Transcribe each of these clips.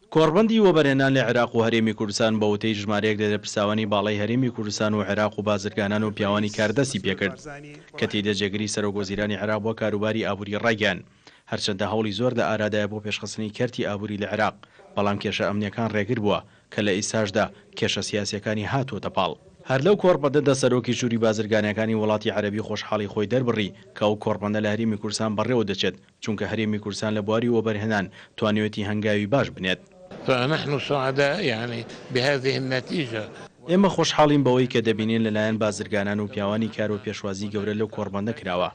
کۆڕبەندی وەبەرهێنان لە عێراق و هەرێمی کوردستان بە وتەی ژمارەیەک لە دەرپرساوانی باڵای هەرێمی کوردستان و عێراق و بازرگانان و پیاوانی کاردەستی پێکرد کە تێیدا جێگری سەرۆکوەزیرانی عێراق بۆ کاروباری ئابووری ڕایگەیان هەرچەندە هەوڵی زۆر لە ئارادایە بۆ پێشخستنی کەرتی ئابووری لە عێراق بەڵام کێشە ئەمنیەکان ڕێگر بووە کە لە ئیساشدا کێشە سیاسیەکانی هاتووەتە پاڵ. هەر لەو کۆڕبەندەدا سەرۆکی ژووری بازرگانیەکانی وڵاتی عەرەبی خۆشحاڵی خۆی دەربڕی کە ئەو کۆڕبەندە لە هەرێمی کوردستان بەڕێوە دەچێت چونکە هەرێمی کوردستان لە بواری وەبەرهێنان توانێتی هەنگاوی باش بنێت. فنحن سعداء يعني بهذه النتيجة. ئێمە خۆشحاڵین بەوەی کە دەبینین لەلایەن بازرگانان و پیاوانی کار و پێشوازی گەورە لەو کۆڕبەندە کراوە.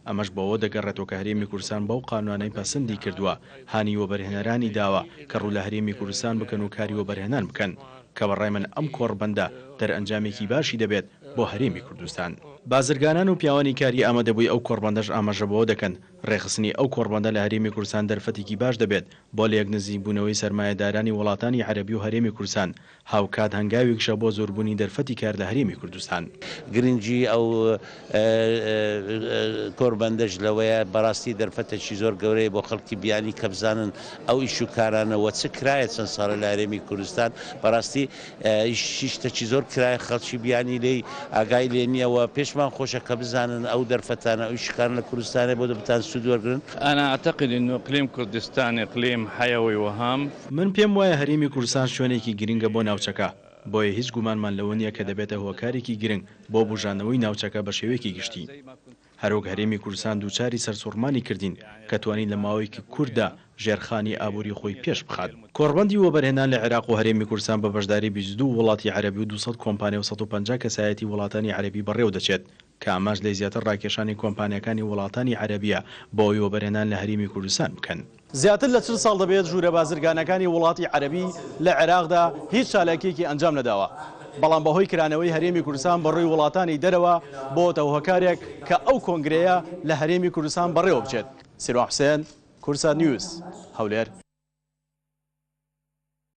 ئەمەش بەوە دەگەڕێتەوە کە هەرێمی کوردستان بەو قانونانەی پەسەندی کردووە هانی وەبەرهێنەرانی داوە کە ڕوو لە هەرێمی کوردستان بکەن و کاری وەبەرهێنان بکەن کە بەڕای من ئەم کۆڕبەندە دەرئەنجامێکی باشی دەبێت بۆ هەرێمی کوردستان. بازرگانان و پیاوانی کاری ئامادەبووی ئەو کۆڕبەندەش ئاماژە بەوە دەکەن ڕێخستنی ئەو کۆڕبەندە لە هەرێمی کوردستان دەرفەتێکی باش دەبێت بۆ لە یەکنزیبوونەوەی سەرمایەدارانی وڵاتانی عەرەبی و هەرێمی کوردستان هاوکات هەنگاوێکشە بۆ زۆربوونی دەرفەتی کار لە هەرێمی کوردستان. گرنگی ئەو کۆڕبەندەش لەوەیە بەڕاستی دەرفەتێکی زۆر گەورەیە بۆ خەڵکی بیانی کە بزانن ئەو ئیش و کارانەوە چ کرایە چەند ساڵە لە هەرێمی کوردستان بەڕاستی شتێکی زۆر کرایە خەڵکی بیانی لێی ئاگای لێ نییەوە پێشمان خۆشە کە بزانن ئەو دەرفەتانە ئەو شکان لە کوردستانە بۆ دەبتان سود وەرگرن. أنا أعتقد إنه إقليم كردستان إقليم حيوي وهام. من پێم وایە هەرێمی کوردستان شوێنێکی گرنگە بۆ ناوچەکە بۆیە هیچ گومانمان لەوە نییە کە دەبێتە هۆکارێکی گرنگ بۆ بژانەوەی ناوچەکە بە شێوەیەکی گشتی. هەروەک هەرێمی کوردستان دووچاری سەرسوڕمانی کردین کە توانین لە ماوەیەکی کووردا ژێرخانی ئابووری خۆی پێش بخات. کۆڕبەندی وەبەرهێنان لە عێراق و هەرێمی کوردستان بە بەشداری 22 وڵاتی عەرەبی و 200 کۆمپانیا و 150 کەسایەتی وڵاتانی عەرەبی بەڕێوە دەچێت کە ئاماژ لە زیاتر ڕاکێشانی کۆمپانیەکانی وڵاتانی عەرەبیە بۆ ئەوەی وەبەرهێنان لە هەرێمی کوردستان بکەن. زیاتر لە 40 ساڵ دەبێت ژوورە بازرگانەکانی وڵاتی عەرەبی لە عێراقدا هیچ چالاکیەکی ئەنجام نەداوە. بەڵام بەهۆی کرانەوەی هەرێمی کوردستان بەڕووی وڵاتانی دەرەوە بۆتەوە هۆکارێک کە ئەو کۆنگرەیە لە هەرێمی کوردستان بەڕێوە بچێت. سیروان حوسێن، کورسات نیوز، هەولێر.